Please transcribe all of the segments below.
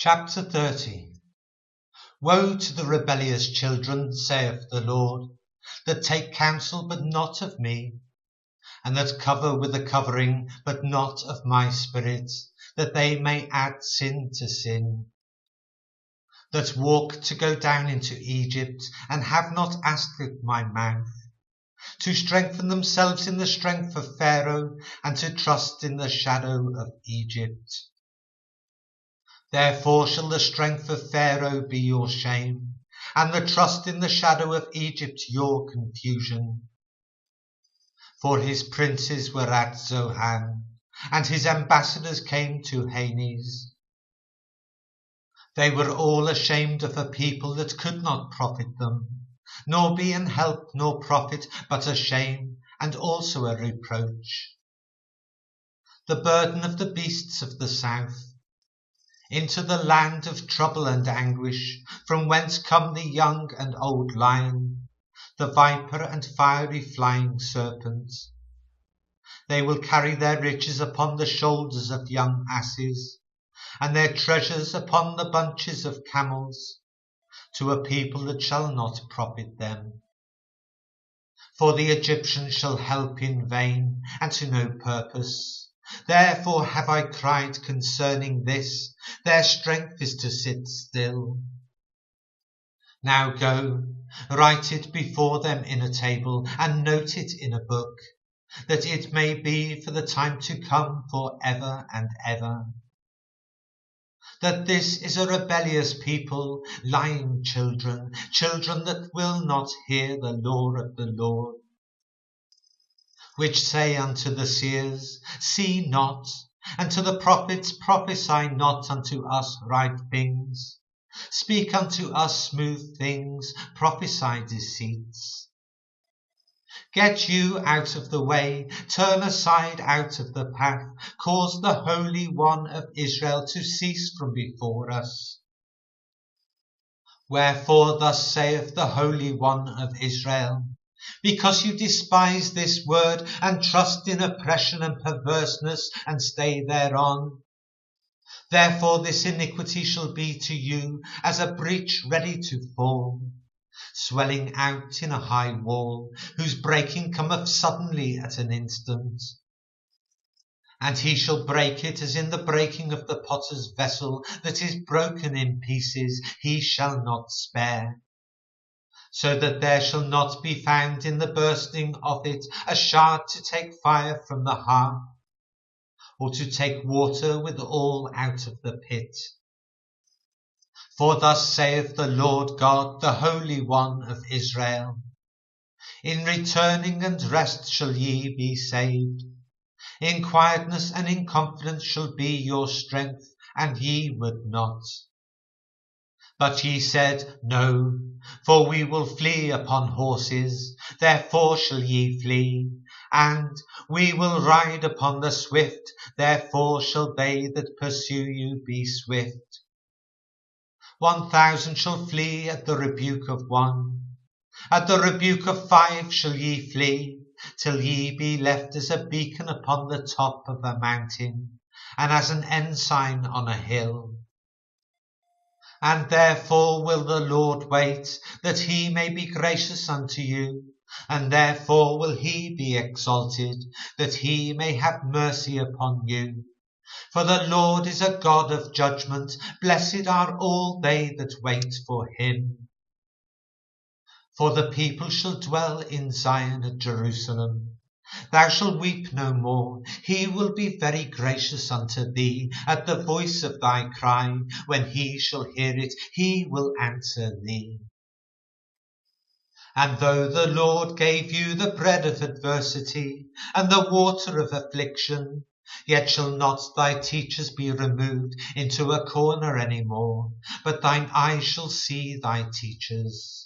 Chapter 30. Woe to the rebellious children, saith the Lord, that take counsel, but not of me, and that cover with a covering, but not of my spirit, that they may add sin to sin. That walk to go down into Egypt, and have not asked at my mouth, to strengthen themselves in the strength of Pharaoh, and to trust in the shadow of Egypt. Therefore shall the strength of Pharaoh be your shame, and the trust in the shadow of Egypt your confusion. For his princes were at Zoan, and his ambassadors came to Hanes. They were all ashamed of a people that could not profit them, nor be an help nor profit, but a shame, and also a reproach. The burden of the beasts of the south, into the land of trouble and anguish, from whence come the young and old lion, the viper and fiery flying serpent. They will carry their riches upon the shoulders of young asses, and their treasures upon the bunches of camels, to a people that shall not profit them. For the Egyptians shall help in vain, and to no purpose. Therefore have I cried concerning this, their strength is to sit still. Now go, write it before them in a table, and note it in a book, that it may be for the time to come for ever and ever. That this is a rebellious people, lying children, children that will not hear the law of the Lord. Which say unto the seers, see not, and to the prophets, prophesy not unto us right things. Speak unto us smooth things, prophesy deceits. Get you out of the way, turn aside out of the path, cause the Holy One of Israel to cease from before us. Wherefore thus saith the Holy One of Israel, because you despise this word, and trust in oppression and perverseness, and stay thereon. Therefore this iniquity shall be to you as a breach ready to fall, swelling out in a high wall, whose breaking cometh suddenly at an instant. And he shall break it as in the breaking of the potter's vessel that is broken in pieces, he shall not spare. So that there shall not be found in the bursting of it a shard to take fire from the hearth, or to take water withal out of the pit. For thus saith the Lord God, the Holy One of Israel, in returning and rest shall ye be saved. In quietness and in confidence shall be your strength, and ye would not. But ye said, no, for we will flee upon horses, therefore shall ye flee. And we will ride upon the swift, therefore shall they that pursue you be swift. 1,000 shall flee at the rebuke of one. At the rebuke of 5 shall ye flee, till ye be left as a beacon upon the top of a mountain, and as an ensign on a hill. And therefore will the Lord wait, that he may be gracious unto you, and therefore will he be exalted, that he may have mercy upon you. For the Lord is a God of judgment, blessed are all they that wait for him. For the people shall dwell in Zion at Jerusalem. Thou shalt weep no more. He will be very gracious unto thee at the voice of thy cry. When he shall hear it, he will answer thee. And though the Lord gave you the bread of adversity and the water of affliction, yet shall not thy teachers be removed into a corner any more, but thine eyes shall see thy teachers.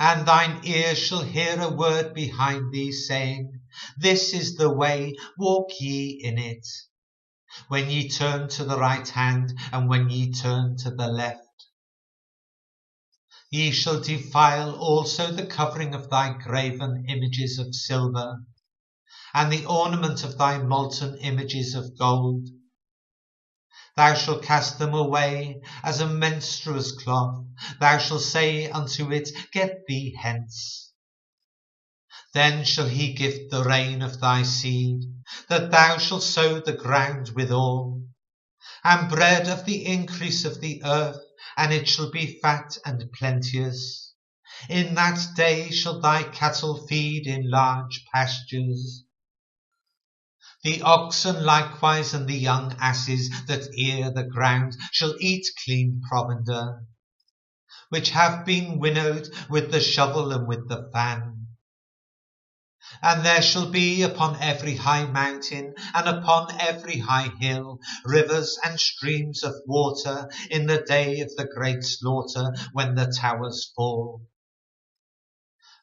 And thine ears shall hear a word behind thee, saying, this is the way, walk ye in it. When ye turn to the right hand, and when ye turn to the left. Ye shall defile also the covering of thy graven images of silver, and the ornament of thy molten images of gold. Thou shalt cast them away as a menstruous cloth. Thou shalt say unto it, Get thee hence. Then shall he give the rain of thy seed, that thou shalt sow the ground withal, and bread of the increase of the earth, and it shall be fat and plenteous. In that day shall thy cattle feed in large pastures. The oxen likewise and the young asses that ear the ground shall eat clean provender, which have been winnowed with the shovel and with the fan. And there shall be upon every high mountain and upon every high hill rivers and streams of water in the day of the great slaughter, when the towers fall.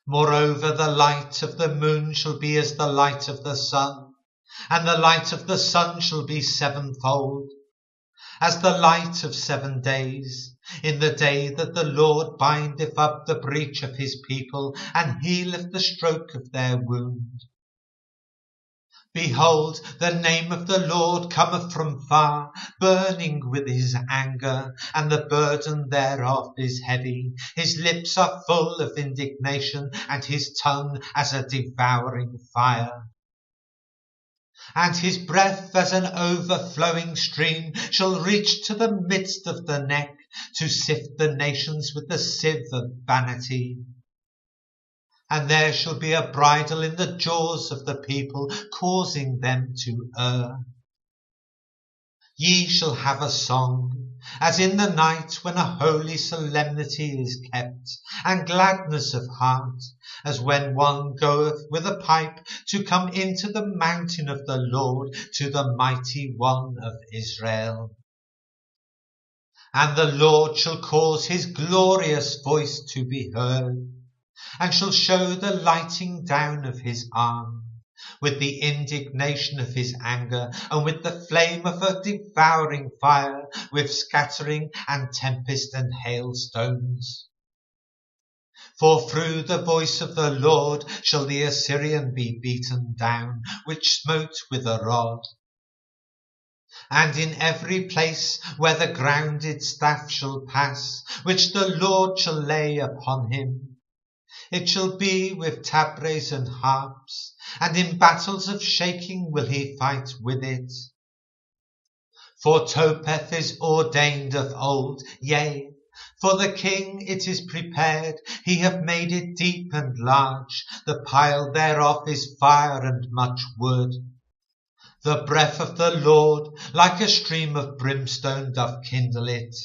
Moreover, the light of the moon shall be as the light of the sun, and the light of the sun shall be sevenfold, as the light of 7 days, in the day that the Lord bindeth up the breach of his people, and healeth the stroke of their wound. Behold, the name of the Lord cometh from far, burning with his anger, and the burden thereof is heavy. His lips are full of indignation, and his tongue as a devouring fire. And his breath as an overflowing stream shall reach to the midst of the neck, to sift the nations with the sieve of vanity. And there shall be a bridle in the jaws of the people, causing them to err. Ye shall have a song, as in the night when a holy solemnity is kept, and gladness of heart, as when one goeth with a pipe to come into the mountain of the Lord, to the mighty one of Israel. And the Lord shall cause his glorious voice to be heard, and shall show the lighting down of his arm, with the indignation of his anger, and with the flame of a devouring fire, with scattering and tempest and hailstones. For through the voice of the Lord shall the Assyrian be beaten down, which smote with a rod. And in every place where the grounded staff shall pass, which the Lord shall lay upon him, it shall be with tabrets and harps, and in battles of shaking will he fight with it. For Topeth is ordained of old, yea, for the king it is prepared. He hath made it deep and large, the pile thereof is fire and much wood. The breath of the Lord like a stream of brimstone doth kindle it.